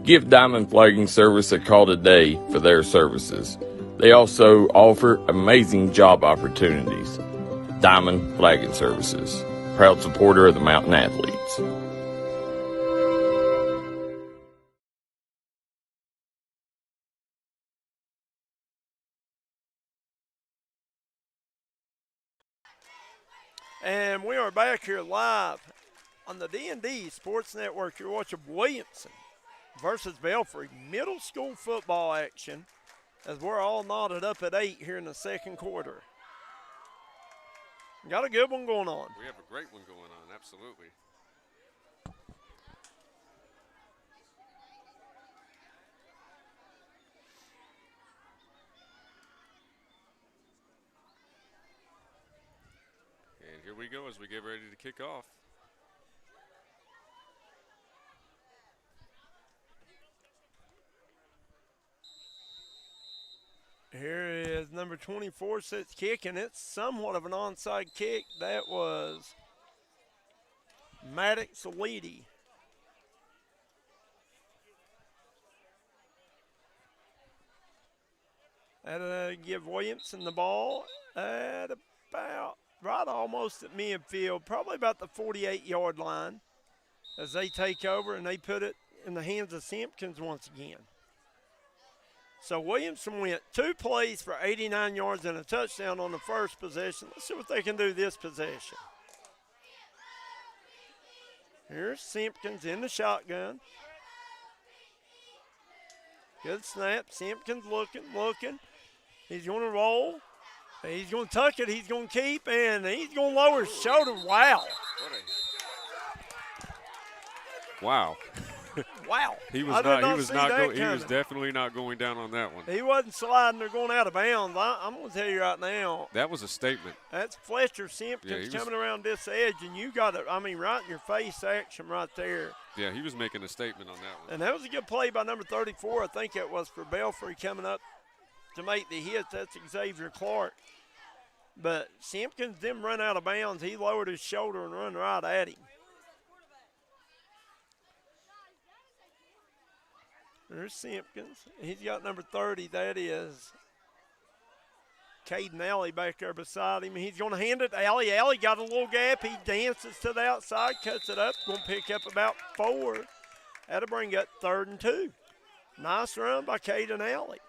Give Diamond Flagging Service a call today for their services. They also offer amazing job opportunities. Diamond Flagging Services, proud supporter of the Mountain Athletes. And we are back here live on the D&D Sports Network. You're watching Williamson versus Belfry middle school football action as we're all knotted up at 8 here in the second quarter. Got a good one going on. We have a great one going on, absolutely. And here we go as we get ready to kick off. Here is number 24 sets kick, and it's somewhat of an onside kick. That was Maddox Leedy. That'll give Williamson the ball at about right almost at midfield, probably about the 48-yard line as they take over and they put it in the hands of Simpkins once again. So Williamson went 2 plays for 89 yards and a touchdown on the first possession. Let's see what they can do this possession. Here's Simpkins in the shotgun. Good snap. Simpkins looking. He's going to roll. He's going to tuck it. He's going to keep, and he's going to lower his shoulder. Wow. Wow. Wow. He was definitely not going down on that one. He wasn't sliding or going out of bounds. I'm going to tell you right now. That was a statement. That's Fletcher Simpkins coming around this edge, and you got it, right in your face action right there. Yeah, he was making a statement on that one. And that was a good play by number 34. I think it was for Belfry coming up to make the hit. That's Xavier Clark. But Simpkins didn't run out of bounds. He lowered his shoulder and run right at him. There's Simpkins. He's got number 30. That is Caden Alley back there beside him. He's going to hand it to Alley. Alley got a little gap. He dances to the outside, cuts it up. Going to pick up about 4. That'll bring up 3rd and 2. Nice run by Caden Alley.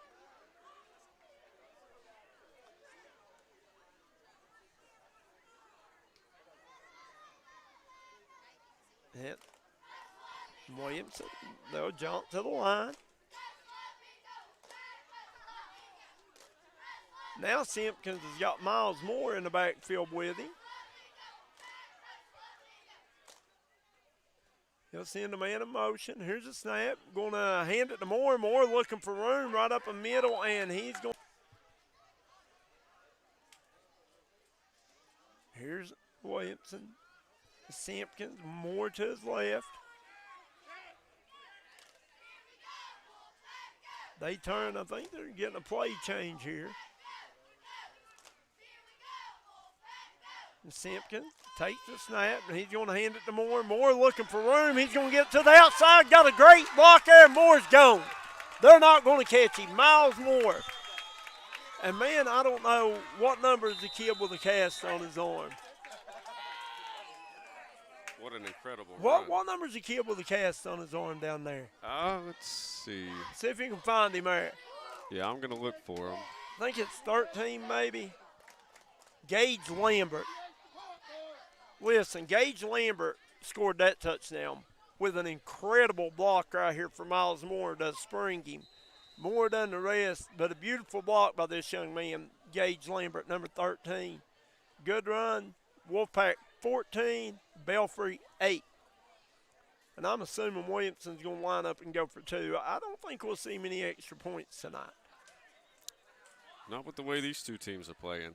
Hit. Williamson, they'll jump to the line. Now Simpkins has got Miles Moore in the backfield with him. He'll send a man in motion. Here's a snap. Going to hand it to Moore. Moore looking for room right up the middle, and he's going. Here's Williamson. Simpkins, Moore to his left. They turn. I think they're getting a play change here. And Simpkins takes the snap, and he's going to hand it to Moore. Moore looking for room. He's going to get it to the outside. Got a great block there. Moore's gone. They're not going to catch him. Miles Moore. And, man, I don't know what number is the kid with a cast on his arm. What an incredible run. What number is the kid with a cast on his arm down there? Let's see. See if you can find him there. Yeah, I'm going to look for him. I think it's 13 maybe. Gage Lambert. Listen, Gage Lambert scored that touchdown with an incredible block right here for Miles Moore to spring him. Moore done the rest, but a beautiful block by this young man, Gage Lambert, number 13. Good run. Wolfpack 14, Belfry 8. And I'm assuming Williamson's going to line up and go for 2. I don't think we'll see many extra points tonight. Not with the way these two teams are playing.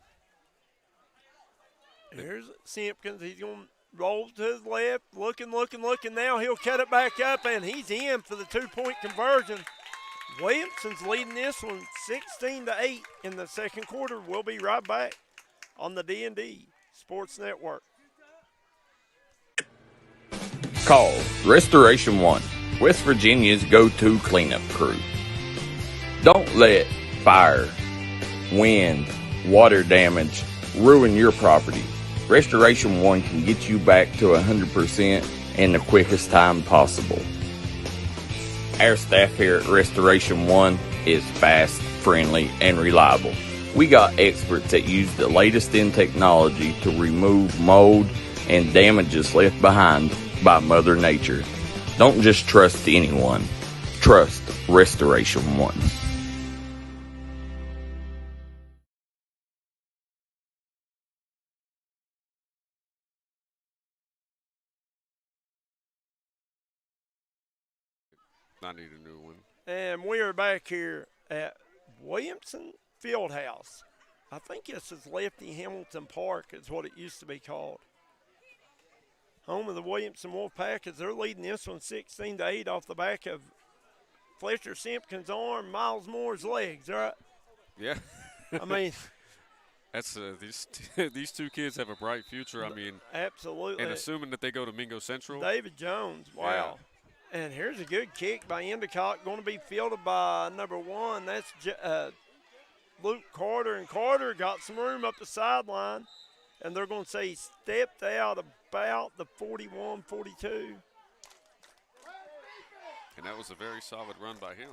Here's Simpkins. He's going to roll to his left. Looking. Now he'll cut it back up, and he's in for the 2-point conversion. Williamson's leading this one 16-8 in the second quarter. We'll be right back on the D&D Sports Network. Call Restoration One West Virginia's go-to cleanup crew. Don't let fire, wind, water damage ruin your property. Restoration One can get you back to 100% in the quickest time possible. Our staff here at Restoration One is fast, friendly, and reliable. We got experts that use the latest in technology to remove mold and damages left behind by Mother Nature. Don't just trust anyone. Trust Restoration One. I need a new one. And we are back here at Williamson Fieldhouse. I think this is Lefty Hamilton Park is what it used to be called. Home of the Williamson Wolfpack as they're leading this one 16-8 off the back of Fletcher Simpkins' arm, Miles Moore's legs. All right. Yeah. I mean, That's these two kids have a bright future. I mean, absolutely. and assuming that they go to Mingo Central. David Jones, wow. Yeah. And here's a good kick by Endicott, going to be fielded by number 1. That's Luke Carter, and Carter got some room up the sideline, and they're going to say he stepped out about the 41-42. And that was a very solid run by him.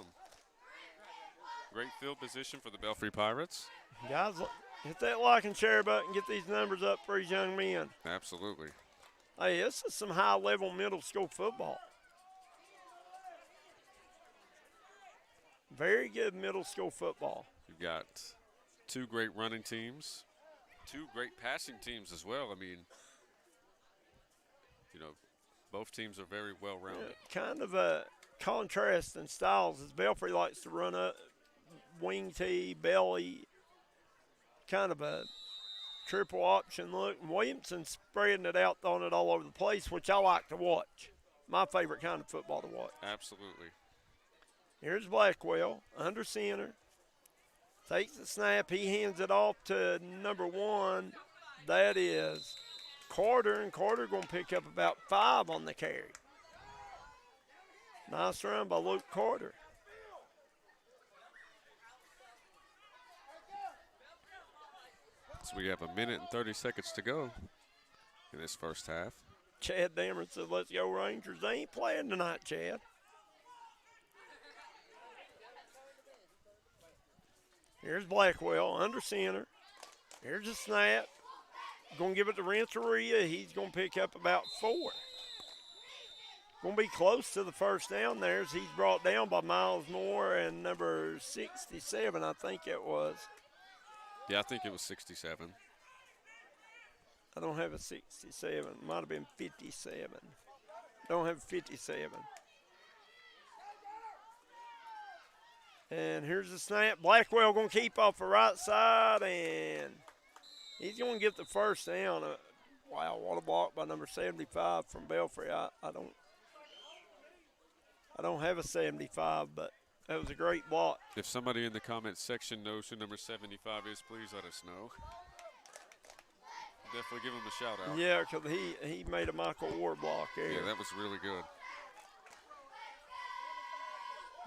Great field position for the Belfry Pirates. Guys, hit that like and share button, get these numbers up for these young men. Absolutely. Hey, this is some high-level middle school football. Very good middle school football. You've got 2 great running teams, 2 great passing teams as well. I mean, both teams are very well-rounded. Yeah, kind of a contrast in styles as Belfry likes to run up wing tee, belly, kind of a triple option look. And Williamson spreading it out, throwing it all over the place, which I like to watch. My favorite kind of football to watch. Absolutely. Here's Blackwell, under center. Takes the snap. He hands it off to number 1. That is Carter, and Carter going to pick up about 5 on the carry. Nice run by Luke Carter. So we have 1 minute and 30 seconds to go in this first half. Chad Dameron said, let's go Rangers. They ain't playing tonight, Chad. Here's Blackwell under center. Here's a snap. Going to give it to Renteria. He's going to pick up about 4. Going to be close to the first down there as he's brought down by Miles Moore and number 67, I think it was. Yeah, I think it was 67. I don't have a 67. Might have been 57. Don't have 57. And here's the snap. Blackwell going to keep off the right side, and he's going to get the first down. Wow, what a block by number 75 from Belfry. I don't have a 75, but that was a great block. If somebody in the comments section knows who number 75 is, please let us know. Definitely give him a shout out. Yeah, because he made a Michael Ward block there. Yeah, that was really good.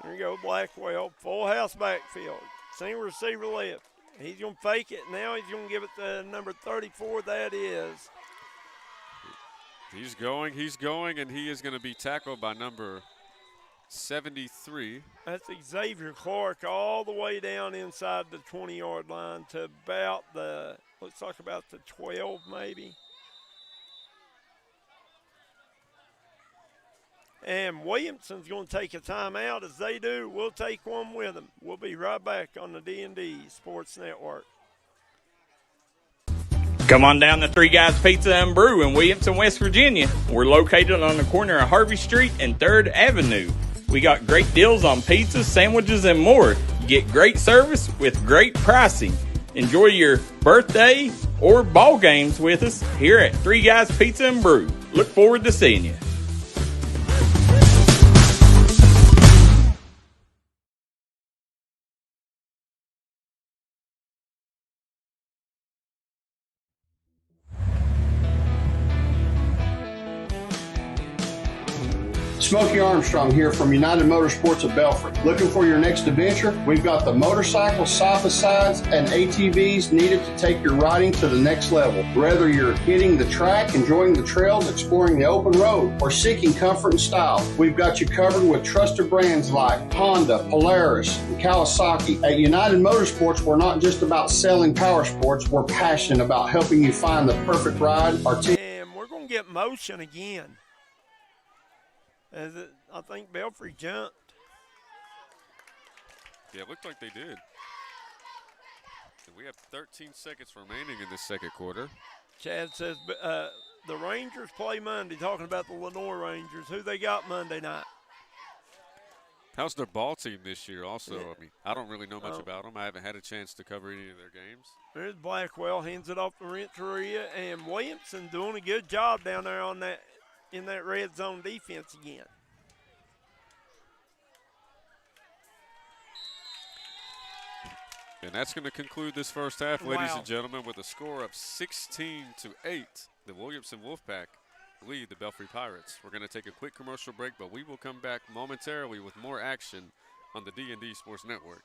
There you go, Blackwell, full house backfield. Single receiver left. He's going to fake it. Now he's going to give it to number 34. That is. He's going, and he is going to be tackled by number 73. That's Xavier Clark all the way down inside the 20-yard line to about the, looks like about the 12 maybe. And Williamson's going to take a timeout. As they do, we'll take one with them. We'll be right back on the D&D Sports Network. Come on down to Three Guys Pizza and Brew in Williamson, West Virginia. We're located on the corner of Harvey Street and 3rd Avenue. We got great deals on pizzas, sandwiches, and more. You get great service with great pricing. Enjoy your birthday or ball games with us here at Three Guys Pizza and Brew. Look forward to seeing you. Smokey Armstrong here from United Motorsports of Belfry. Looking for your next adventure? We've got the motorcycles, side-by-sides, and ATVs needed to take your riding to the next level. Whether you're hitting the track, enjoying the trails, exploring the open road, or seeking comfort and style, we've got you covered with trusted brands like Honda, Polaris, and Kawasaki. At United Motorsports, we're not just about selling power sports. We're passionate about helping you find the perfect ride. And we're going to get motion again. I think Belfry jumped. Yeah, it looked like they did. And we have 13 seconds remaining in this second quarter. Chad says the Rangers play Monday, talking about the Lenore Rangers. Who they got Monday night? How's their ball team this year also? Yeah. I mean, I don't really know much about them. I haven't had a chance to cover any of their games. There's Blackwell, hands it off to Renteria, and Williamson doing a good job down there on that in that red zone defense again. And that's going to conclude this first half, ladies and gentlemen, with a score of 16-8. The Williamson Wolfpack lead the Belfry Pirates. We're going to take a quick commercial break, but we will come back momentarily with more action on the D&D Sports Network.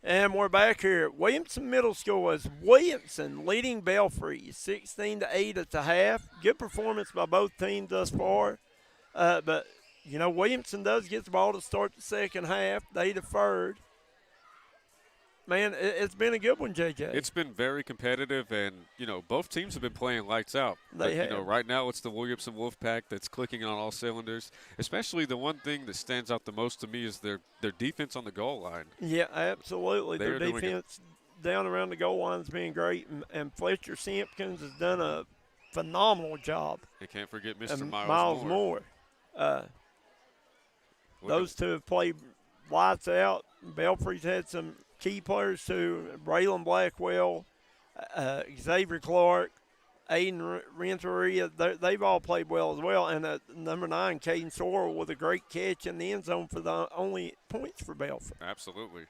And we're back here at Williamson Middle School as Williamson leading Belfry 16-8 at the half. Good performance by both teams thus far. But, you know, Williamson does get the ball to start the second half. They deferred. Man, it's been a good one, JJ. It's been very competitive, and, you know, both teams have been playing lights out. They have. You know, right now it's the Williamson Wolfpack that's clicking on all cylinders. Especially the one thing that stands out the most to me is their defense on the goal line. Yeah, absolutely. They Their are doing defense down around the goal line has been great, and Fletcher Simpkins has done a phenomenal job. And can't forget Mr. And Miles Moore. Those two have played lights out. Belfry's had some key players too. Braylon Blackwell, Xavier Clark, Aiden Renteria. They've all played well as well. And number 9, Caden Sorrell, with a great catch in the end zone for the only points for Belfry. Absolutely.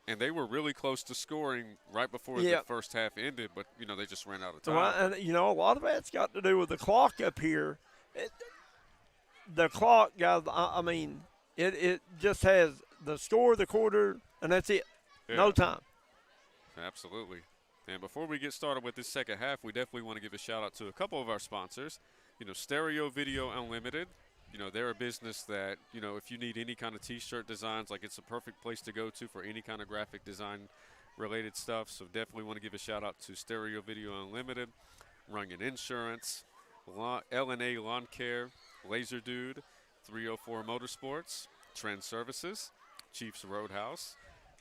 And they were really close to scoring right before the first half ended, but, you know, they just ran out of time. Well, and, you know, a lot of that's got to do with the clock up here. The clock, guys, I mean, it just has the score, the quarter, and that's it. Yeah. No time. Absolutely. And before we get started with this second half, we definitely want to give a shout-out to a couple of our sponsors. You know, Stereo Video Unlimited. You know, they're a business that, you know, if you need any kind of T-shirt designs, like it's a perfect place to go to for any kind of graphic design-related stuff. So definitely want to give a shout-out to Stereo Video Unlimited, Runyon Insurance, L&A Lawn Care, Laser Dude, 304 Motorsports, Trend Services, Chiefs Roadhouse,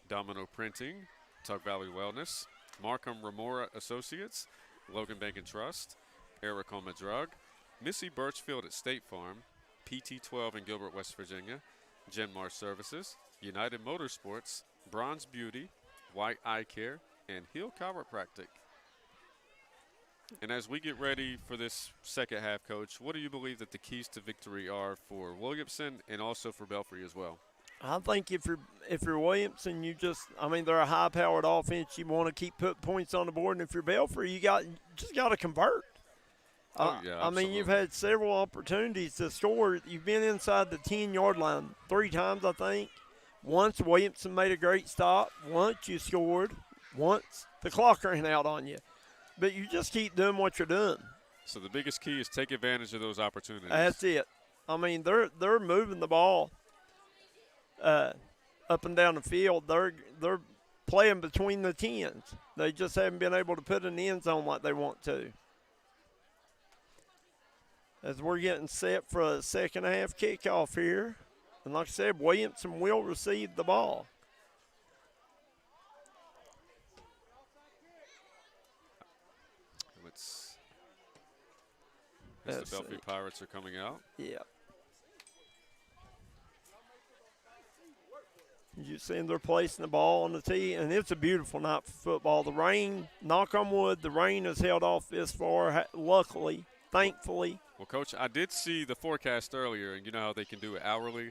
Domino Printing, Tug Valley Wellness, Markham Remora Associates, Logan Bank and Trust, Ericoma Drug, Missy Birchfield at State Farm, PT12 in Gilbert, West Virginia, Genmar Services, United Motorsports, Bronze Beauty, White Eye Care, and Hill Chiropractic. And as we get ready for this second half, Coach, what do you believe that the keys to victory are for Williamson and also for Belfry as well? I think if you're Williamson, they're a high-powered offense. You want to keep putting points on the board, and if you're Belfry, you just got to convert. I mean, you've had several opportunities to score. You've been inside the 10-yard line 3 times, I think. Once Williamson made a great stop. Once you scored. Once the clock ran out on you. But you just keep doing what you're doing. So the biggest key is take advantage of those opportunities. That's it. I mean, they're moving the ball up and down the field. They're playing between the 10s. They just haven't been able to put in the end zone like they want to. As we're getting set for a second half kickoff here. And like I said, Williamson will receive the ball. The Belfry Pirates are coming out. Yeah. You see they're placing the ball on the tee, and it's a beautiful night for football. The rain, knock on wood, the rain has held off this far, luckily, thankfully. Well, Coach, I did see the forecast earlier, and you know how they can do it hourly.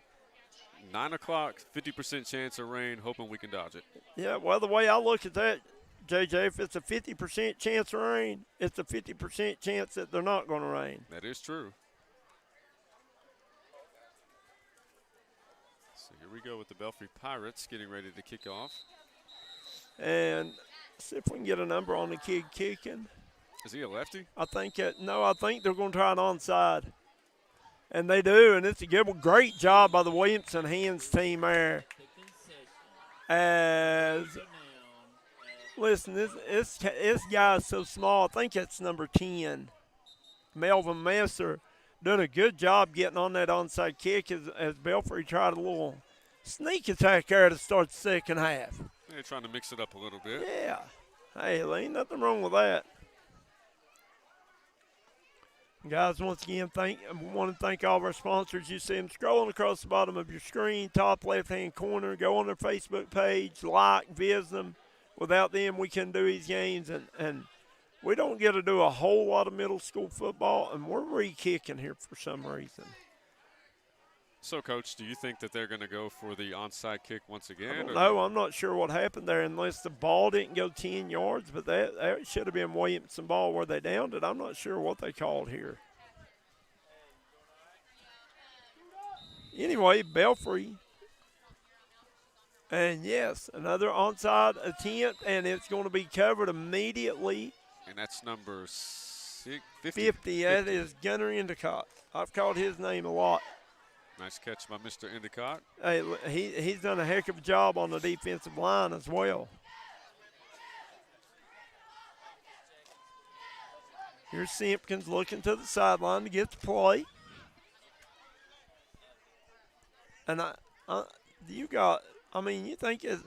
9 o'clock, 50% chance of rain, hoping we can dodge it. Yeah, well, the way I look at that, JJ, if it's a 50% chance of rain, it's a 50% chance that they're not going to rain. That is true. So here we go with the Belfry Pirates getting ready to kick off. And see if we can get a number on the kid kicking. Is he a lefty? I think they're going to try an onside. And they do, and it's a great job by the Williamson hands team there. Listen, this guy's so small. I think it's number 10, Melvin Messer, doing a good job getting on that onside kick as Belfry tried a little sneak attack there to start the second half. They're trying to mix it up a little bit. Yeah. Hey, there ain't nothing wrong with that. Guys, once again, I want to thank all of our sponsors. You see them scrolling across the bottom of your screen, top left-hand corner. Go on their Facebook page, visit them. Without them, we couldn't do these games, and we don't get to do a whole lot of middle school football, and we're re-kicking here for some reason. So, Coach, do you think that they're going to go for the onside kick once again? No, I'm not sure what happened there unless the ball didn't go 10 yards, but that should have been Williamson ball where they downed it. I'm not sure what they called here. Anyway, Belfry And yes, another onside attempt, and it's going to be covered immediately. And that's number 50. 50. That is Gunnar Endicott. I've called his name a lot. Nice catch by Mr. Endicott. Hey, he's done a heck of a job on the defensive line as well. Here's Simpkins looking to the sideline to get the play. And you think as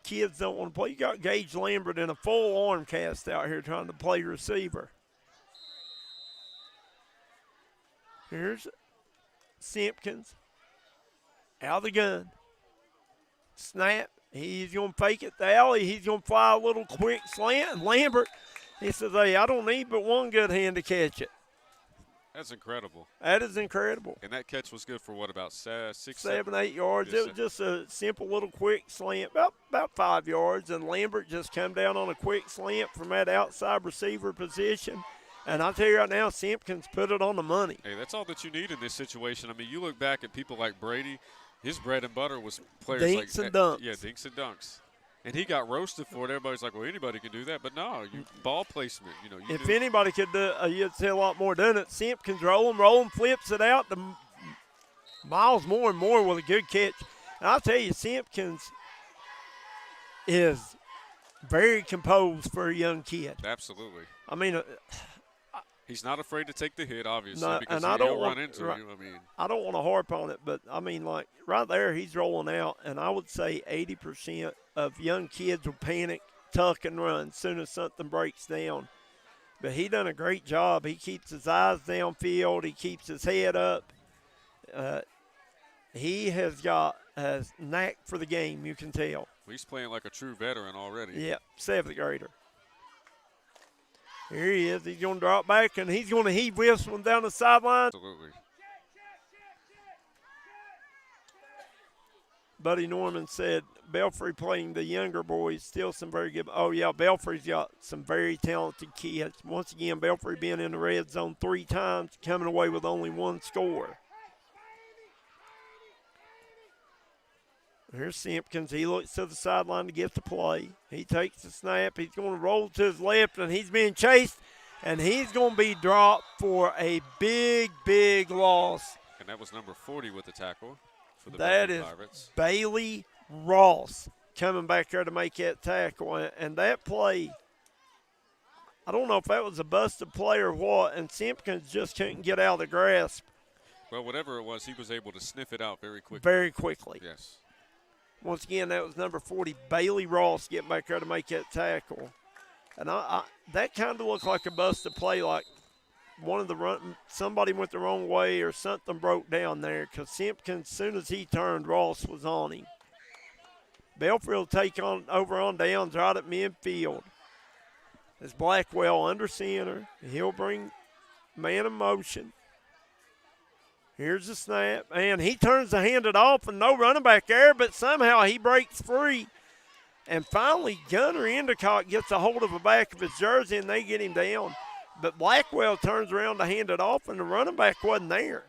kids don't want to play, you got Gage Lambert in a full arm cast out here trying to play receiver. Here's Simpkins out of the gun. Snap. He's going to fake it the alley. He's going to fly a little quick slant. And Lambert, he says, hey, I don't need but one good hand to catch it. That's incredible. That is incredible. And that catch was good for what, about 6, 7, 8 yards. It was just a simple little quick slant, about 5 yards. And Lambert just come down on a quick slant from that outside receiver position. And I'll tell you right now, Simpkins put it on the money. Hey, that's all that you need in this situation. I mean, you look back at people like Brady, his bread and butter was players dinks like and dunks. Yeah, dinks and dunks. And he got roasted for it. Everybody's like, well, anybody can do that. But no, ball placement. If anybody could do it, you'd see a lot more doing it. Simpkins rolling, flips it out to Miles more and more with a good catch. And I'll tell you, Simpkins is very composed for a young kid. Absolutely. I mean, he's not afraid to take the hit, obviously, no, because he'll run into you. I don't want to harp on it, but, like right there, he's rolling out, and I would say 80% of young kids will panic, tuck, and run as soon as something breaks down. But he done a great job. He keeps his eyes downfield. He keeps his head up. He has got a knack for the game, you can tell. He's playing like a true veteran already. Yep, 7th grader. Here he is. He's going to drop back, and he's going to heave this one down the sideline. Absolutely. Buddy Norman said Belfry playing the younger boys, still some very good. Oh, yeah, Belfry's got some very talented kids. Once again, Belfry being in the red zone 3 times, coming away with only 1 score. Here's Simpkins. He looks to the sideline to get the play. He takes the snap. He's going to roll to his left, and he's being chased, and he's going to be dropped for a big, big loss. And that was number 40 with the tackle for the That is Pirates. Bailey Ross coming back there to make that tackle. And that play, I don't know if that was a busted play or what, and Simpkins just couldn't get out of the grasp. Well, whatever it was, he was able to sniff it out very quickly. Very quickly. Yes. Once again, that was number 40, Bailey Ross, getting back there to make that tackle. And that kind of looked like a busted play, like somebody went the wrong way or something broke down there, because Simpkins, as soon as he turned, Ross was on him. Belfry will take over on downs right at midfield. It's Blackwell under center. He'll bring man in motion. Here's the snap, and he turns to hand it off, and no running back there, but somehow he breaks free. And finally, Gunnar Endicott gets a hold of the back of his jersey, and they get him down. But Blackwell turns around to hand it off, and the running back wasn't there.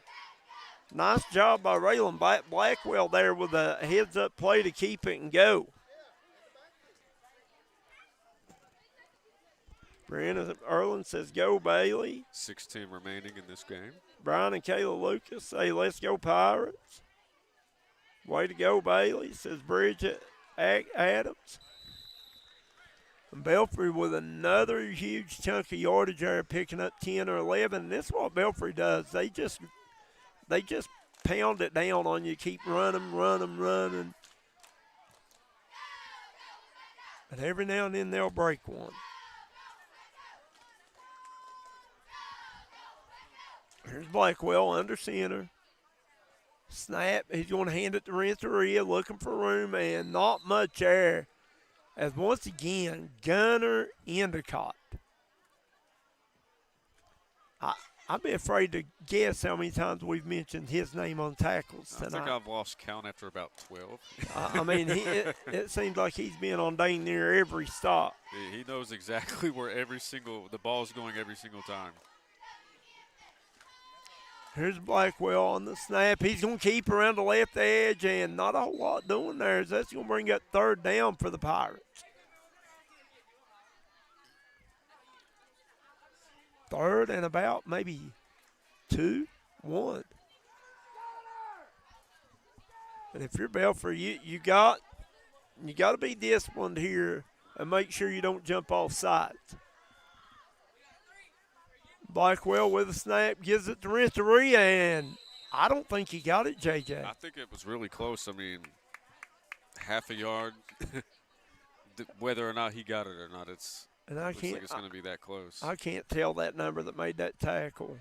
Nice job by Raylan Blackwell there with a heads-up play to keep it and go. Brandon Erlin says, go, Bailey. 16 remaining in this game. Brian and Kayla Lucas say, let's go, Pirates. Way to go, Bailey, says Bridget Adams. And Belfry with another huge chunk of yardage there, picking up 10 or 11. And this is what Belfry does. They just pound it down on you, keep running. But every now and then they'll break one. Here's Blackwell under center. Snap. He's going to hand it to Renteria, looking for room, and not much air. As once again, Gunnar Endicott. I'd be afraid to guess how many times we've mentioned his name on tackles tonight. I think I've lost count after about 12. It seems like he's been on dang near every stop. He knows exactly where the ball's going every single time. Here's Blackwell on the snap. He's going to keep around the left edge, and not a whole lot doing there. That's going to bring up third down for the Pirates. Third and about maybe 2, 1. And if you're Belfry, you got to be disciplined here and make sure you don't jump off sides. Blackwell with a snap, gives it to Renteria, and I don't think he got it, JJ. I think it was really close. I mean, half a yard. Whether or not he got it or not, looks like it's going to be that close. I can't tell that number that made that tackle.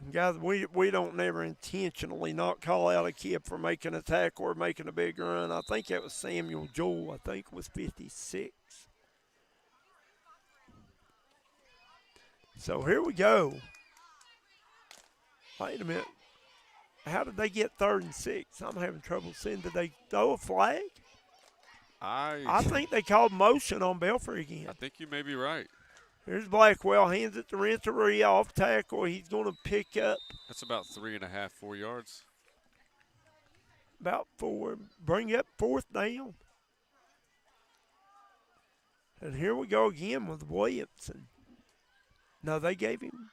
And guys, we don't never intentionally not call out a kid for making a tackle or making a big run. I think that was Samuel Joel. I think was 56. So here we go. Wait a minute. How did they get 3rd and 6? I'm having trouble seeing. Did they throw a flag? I think they called motion on Belfry again. I think you may be right. Here's Blackwell, hands it to Renteria off tackle. He's going to pick up. That's about 3.5, 4 yards. About 4. Bring up 4th down. And here we go again with Williamson. No, they gave him.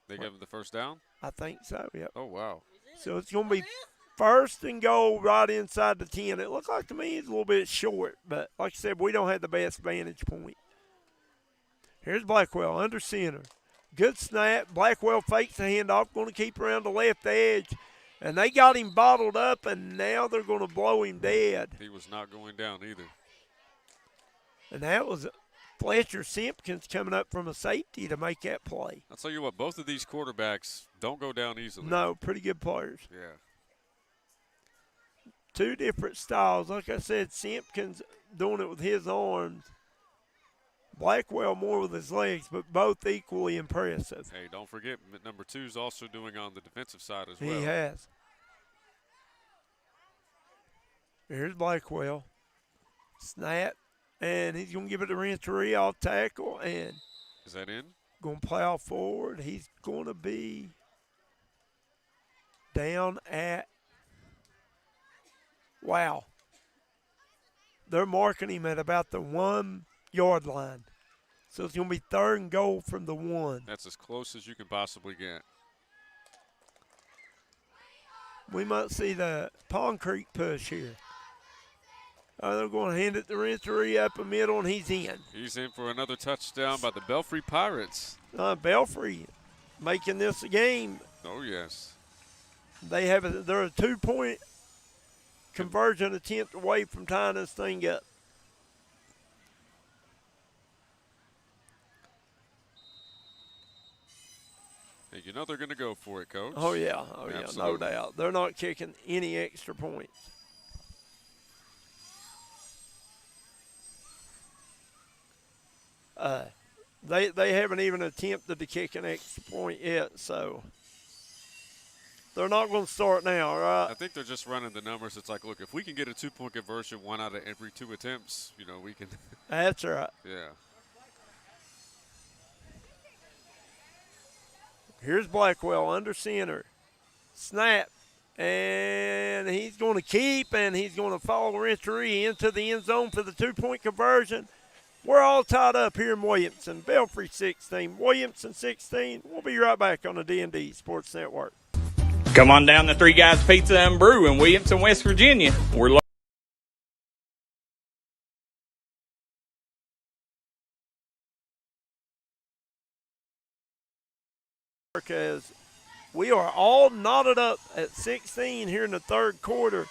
They gave him the first down? I think so, yep. Oh, wow. So it's going to be 1st and goal right inside the 10. It looked like to me it's a little bit short, but like I said, we don't have the best vantage point. Here's Blackwell under center. Good snap. Blackwell fakes the handoff, going to keep around the left edge. And they got him bottled up, and now they're going to blow him dead. He was not going down either. And that was Fletcher Simpkins coming up from a safety to make that play. I'll tell you what, both of these quarterbacks don't go down easily. No, pretty good players. Yeah. 2 different styles. Like I said, Simpkins doing it with his arms. Blackwell more with his legs, but both equally impressive. Hey, don't forget, number 2 is also doing on the defensive side as well. He has. Here's Blackwell. Snap, and he's going to give it to Renteria off tackle, and is that in? Going to plow forward. He's going to be down at, wow. They're marking him at about the 1 yard line. So it's going to be 3rd and goal from the 1. That's as close as you can possibly get. We might see the Pond Creek push here. They're going to hand it to Renteria up the middle, and he's in. He's in for another touchdown by the Belfry Pirates. Belfry making this a game. Oh, yes. They're a 2-point conversion attempt away from tying this thing up. Hey, you know they're going to go for it, Coach. Oh, yeah. No doubt. They're not kicking any extra points. They haven't even attempted to kick an extra point yet, so they're not going to start now, right? I think they're just running the numbers. It's like, look, if we can get a 2-point conversion 1 out of every 2 attempts, we can. That's right. Yeah. Here's Blackwell under center. Snap. And he's going to keep, and he's going to follow Renteria into the end zone for the 2-point conversion. We're all tied up here in Williamson. Belfry 16, Williamson 16. We'll be right back on the D&D Sports Network. Come on down to Three Guys Pizza and Brew in Williamson, West Virginia. We're as we are all knotted up at 16 here in the 3rd quarter.